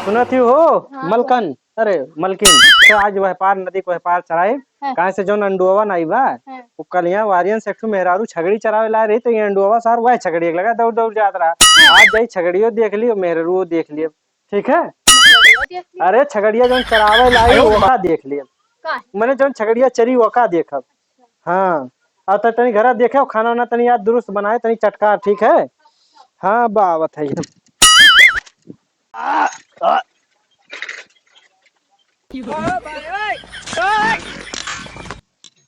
सुना थी हो। हाँ मलकन, अरे मलकिन तो आज वह पार नदी को पार चराए हाँ। कहाँ से जो अंडुआ नहीं बा हाँ। वो कल यहाँ वारियन से एकठो मेहरारू छगड़ी चरावे ला रही तो ये अंडुआ सार वह छगड़ी एक लगा दौड़ दौड़ जात रहा। आज जाई छगड़ियों देख लियो मेहरारू देख लियो। ठीक है। देख लिया। अरे छगड़िया जो चरावे लाई वका देख लियो। का मैंने जो छगड़िया चरी वका देखब। हाँ अब तो तनी घर देखे खाना वाना तनी याद दुरुस्त बनाए तनी चटका। ठीक है। हाँ बावत है।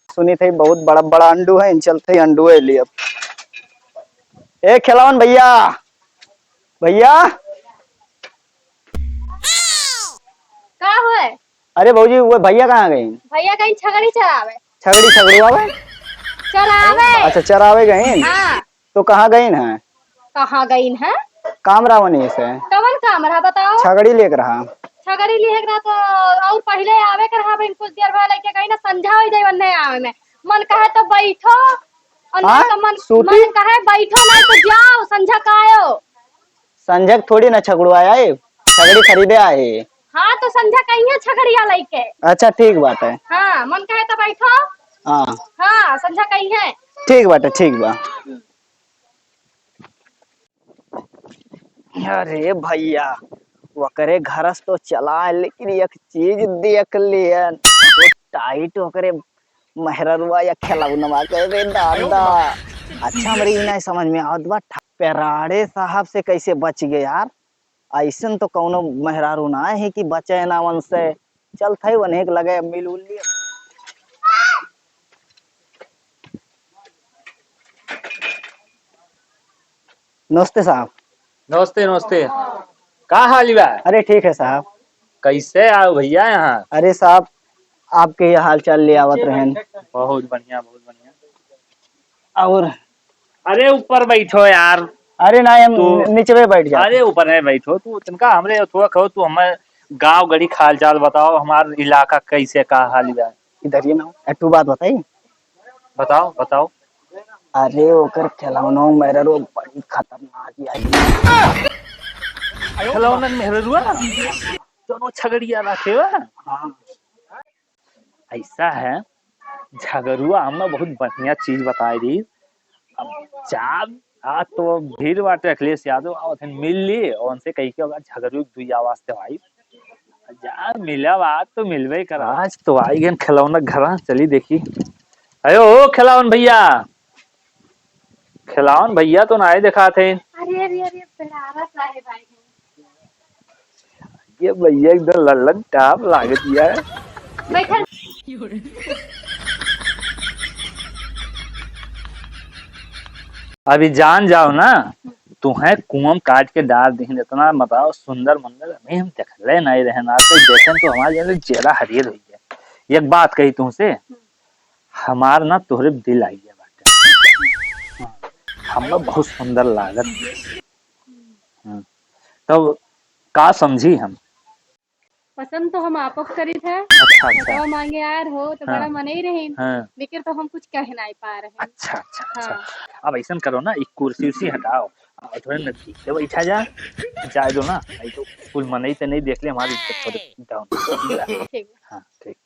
सुनी थी बहुत बड़ा बड़ा अंडू है इन चलते अंडू है लिए। ए खिलावन भैया भैया। का हुए? अरे भाजी वो भैया कहाँ गई? भैया कहीं छगड़ी चरावे। छगड़ी छगड़ी आवे। चरावे। अच्छा चरावे गई। हाँ। तो कहाँ गई है? कहाँ गई है? काम रावनी से कवन काम रहा बताओ? छगड़ी लेकर रहा। छगड़ी लिए रहा तो और पहले आवे कर रहा कुछ देर बाद लेके कहीं ना संझा हो जाए नहीं आवे में मन कहे तो बैठो और ना तो मन कहे बैठो नहीं तो जाओ संझा का आयो। संजक थोड़ी ना छगड़वाया है छगड़ी खरीदे आए। हाँ तो संझा कहीं है छगड़िया लेके। अच्छा ठीक बात है। हाँ मन कहे तो बैठो। हाँ हाँ संझा कहीं है। ठीक बात है ठीक बा। अरे भैया वो करे घरस तो चला लेकिन एक चीज देख लियन वो टाइट होकरे मेहररुआ या खिलौनवा के रे दादा। अच्छा हमारी नहीं समझ में आवत बा पेराड़े साहब से कैसे बच गए यार। ऐसन तो कौनो मेहरारू ना है कि बचे ना वन से। चल थे वन एक लगे मिल उल लिए। नमस्ते साहब। नमस्ते नमस्ते। का हाल बा? अरे ठीक है साहब। कैसे आओ भैया यहाँ? अरे साहब आपके ये हाल चाल ले आवत रहन। बहुत बढ़िया बहुत बढ़िया। और अरे ऊपर बैठो यार। अरे ना हम तो नीचे में बैठ जाते। अरे ऊपर नहीं बैठो तू तिनका हमरे थोड़ा कहो तू हमें गांव गड़ी हाल चाल बताओ हमारा इलाका कैसे का हाल बा। इधर ये ना एक बात बताई। बताओ बताओ। अरे ओकर खिलौना मेरा रो बड़ी खतरनाक है। खिलौना मेहरुआ दोनों छगड़िया रखे हुआ। हाँ। ऐसा है झगरुआ हमने बहुत बढ़िया चीज बताई दी। अब चाप आज तो भीड़ बाटे अखिलेश यादव आवत है मिल ली और उनसे कही के होगा झगड़ू दुई आवाज से भाई जा मिला बात तो मिलवे कर। आज तो आई गए खिलौना घर चली देखी। अयो खिलौन भैया खिलौन भैया तो ना देखा थे। अरे अरे अरे पेरारा साहेब आए हैं। ये भैया एकदम लल्लन टाप लागत है। बैठल अभी जान जाओ ना तुम्हें कुआं काट के डाल दी इतना बताओ सुंदर मंदिर हमें हम देखले नहीं रहना तो देखें तो हमारे जैसे चेहरा हरियर हुई है। एक बात कही तुमसे हमार ना तोहरे दिल आई है बाटे। हाँ, हम बहुत सुंदर लागत। हाँ, तो का समझी हम पसंद तो हम आपको करी थे। अच्छा अच्छा। तो मांगे यार हो तो हाँ, बड़ा मन ही रहे हाँ, लेकिन तो हम कुछ कह नहीं पा रहे। अच्छा अच्छा अच्छा। हाँ। अब ऐसा करो ना एक कुर्सी उर्सी हटाओ और थोड़े नजदीक से बैठा जाए दो ना नहीं तो कुल मन से नहीं देख ले हमारी इज्जत थोड़ी डाउन। ठीक। हाँ ठीक।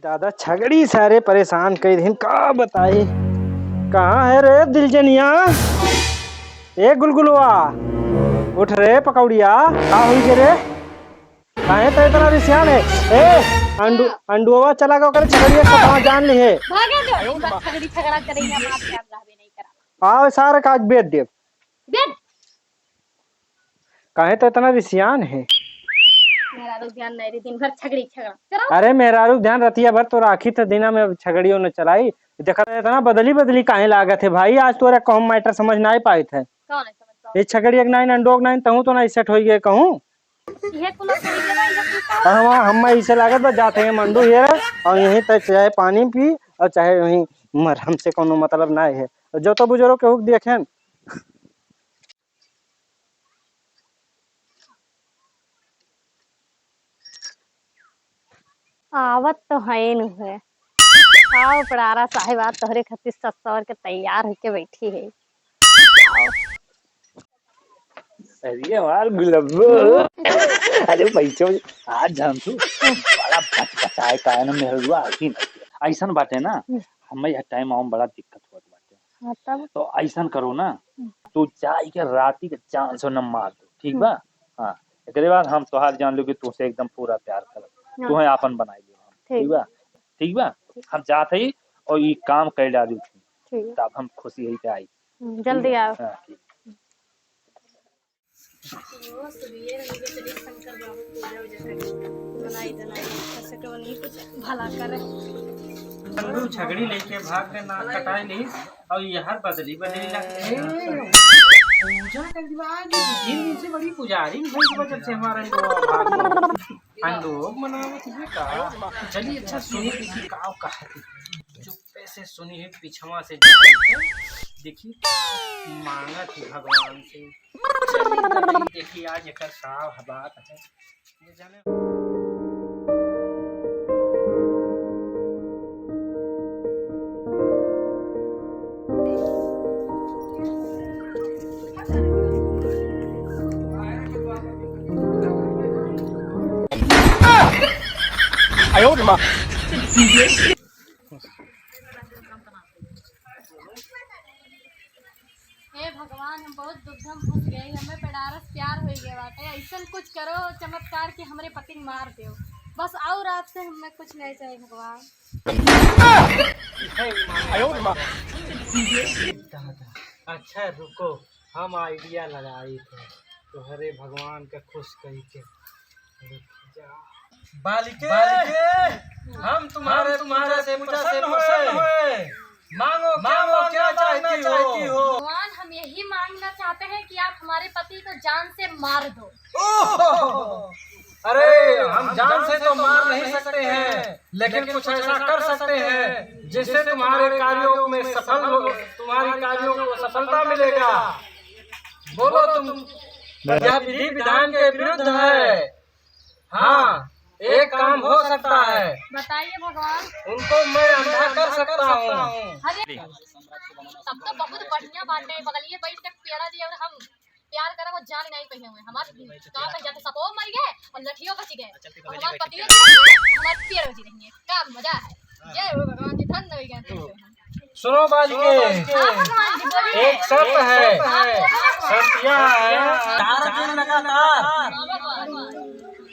दादा छगड़ी सारे परेशान कई दिन का बताई। कहाँ है रे दिलजनिया? ए गुलगुलवा उठ रे पकौड़िया का हुई के रे? काहे तो इतना रिसियान है? ए अंडुआ चला गया करे छगड़िया कहाँ जान ली है? भागे दो बस छगड़ी झगड़ा करेंगे हम आपसे आप रहबे नहीं करा। आओ सारे काज बेच दे। देख काहे तो इतना रिसियान है? मेरा तो ध्यान नहीं रही दिन भर छगड़ी झगड़ा चलो। अरे मेहरारू ध्यान रतिया भर तो राखी तो दिना में छगड़ियों ने चलाई देखा इतना बदली बदली काहे लागत है भाई। आज तोरे कहूँ मैटर समझ ना पाए थे। कौन है समझ पाओ? ये छगड़ी एक नाइन अंडोग नाइन कहूँ तो ना सेट हो गए कहूँ। ये कुल करी के नहीं हम इसे लागत बस जाते हैं मंडू ये और यहीं तक चाहे पानी पी और चाहे वहीं मर हमसे कोनो मतलब ना है। जो तो बुजुर्ग के हुक देखें। आवत तो है न है। आओ परारा साहिब आज तोहरे खातिर सस सवर के तैयार होके बैठी है। अरे यार गुलब्बो, अरे पैसे आज जान तू बड़ा बचाए का है ना मेहरुआ आती नहीं ऐसा बाटे ना। हमें यह टाइम आऊं बड़ा दिक्कत होत बाटे। हाँ तब तो ऐसा करो ना, तू जाई के राती के चांद से न मार दो, ठीक बा। हाँ, एकरे बाद हम तोहार जान लो कि तुझसे एकदम पूरा प्यार कर, तुम्हें आपन बनाई ली हम, ठीक बा। ठीक बा, हम जाते ही और ये काम कर डाली थी, तब हम खुशी ही पे आई। जल्दी आओ। हाँ, ठीक। भला करे अंदू छगड़ी लेके भाग के नाक कटाई ली और यहर बदली बदली लगते पूजा कर दिवाली 3 दिन से बड़ी पुजारी भई वजह से हमारा अंडो मनावत है का। चलिए अच्छा सुनी किसी काव कहा चुप्पे से सुनी है पिछवा से देखी मांगा थी भगवान से। चलिए देखिए आज एक साव बात है ये जाने। हे भगवान, हम बहुत दुर्गम फंस गए, हमें पेड़ारस प्यार हो गया बाटे। ऐसा कुछ करो चमत्कार कि हमरे पति मार दो बस, और आपसे हमें कुछ नहीं चाहिए भगवान। अच्छा रुको, हम आइडिया लगाई थे तोहरे भगवान के खुश कही के। बालिके हम तुम्हारे से प्रसन्न हुए। मांगो क्या चाहती हो। भगवान, हम यही मांगना चाहते हैं कि आप हमारे पति को जान से मार दो। अरे हम जान से तो मार नहीं सकते हैं, लेकिन कुछ ऐसा कर सकते हैं जिससे तुम्हारे कार्यों में तुम्हारी कार्यों को सफलता मिलेगा। बोलो तुम। यह विधि विधान के विरुद्ध है। हाँ, एक काम हो सकता है। बताइए भगवान। उनको मैं अंधा कर सकता हूँ। अरे तब तो बहुत बढ़िया बात है। बगलिए बैठ के पेड़ा दिए और हम प्यार करा, वो जान नहीं पही हुए हमारे कहाँ पे जाते सपो मर गए और लठियों बच गए और हमारे पतियों हमारे पेड़ बची रहेंगे। क्या मजा है। ये भगवान जी धन्य हो गए। सुनो बालिके, एक शर्त है। शर्त यह है 4 दिन लगातार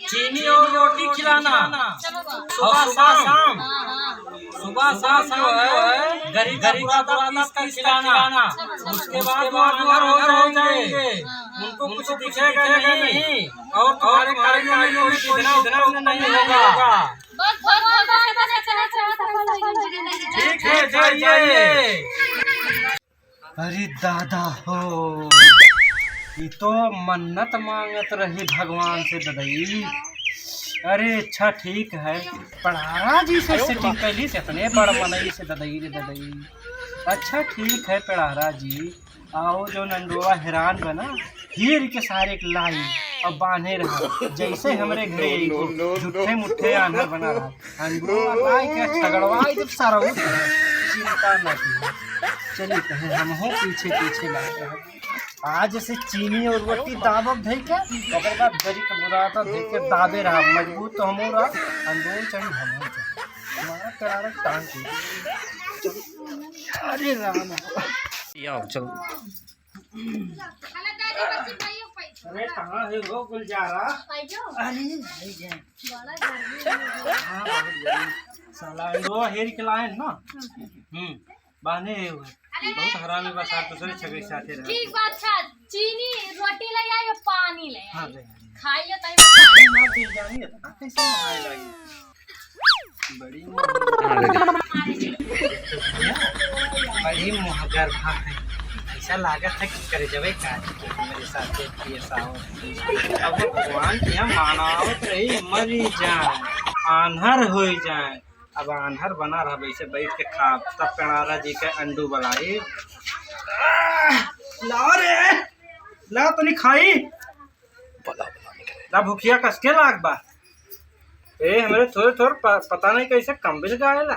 चीनी और रोटी खिलाना, और सुबह शाम जो है गरीब का खिलाना। उसके बाद वो हो जाएंगे, उनको कुछ दिखेगा नहीं और तुम्हारे कार्यों में कोई विघ्न नहीं होगा। ठीक है, जाइए। अरे दादा हो, ये तो मन्नत मांगत रही भगवान से ददई। अरे अच्छा ठीक है, पढ़ारा जी से सेटिंग कैली से अपने बड़ मनई से ददई। अच्छा ठीक है पढ़ारा जी, आओ जो नंदुआ हैरान बना हीर के सारे एक लाइन और बांधे रहा, जैसे हमरे घरे झूठे मुठ्ठे आन्हर बना रहा। अंदुआ लाई के छगड़वाई जब सारा चिंता न की। चलिए कहे हम हो पीछे लाते हैं। आज से चीनी और रोटी दाबब धई के ओकर बाद गरी के बुराता धई के दाबे रहा। मजबूत तो हमो रहा, अंदर चढ़ी हमो चढ़ी। हमारा करारा टांग की। अरे राम आओ चलो। अरे कहाँ है वो गुलजारा? अरे साला वो हेर के लाए ना। बाने बहुत हरामी बस आप दूसरे छगड़ी साथे रहे। ठीक बात। अच्छा चीनी रोटी ले आई और पानी ले हां आई। ले खाइए तई ना पी जानी कैसे नहाए लगी। बड़ी मुहगर भाग है। ऐसा लागत है कि करे जबे काज मेरे साथ ऐसा हो। अब भगवान के मानावत रही मरी जाए, आन्हर हो जाए। अब आन्हर बना रहा वैसे बैठ के खा। तब पेणारा जी के अंडू बनाए। लाओ रे, ला तो नहीं खाई ला, भूखिया कसके लाग बा। ए हमरे थोड़े पता नहीं कैसे कम बिल गायला।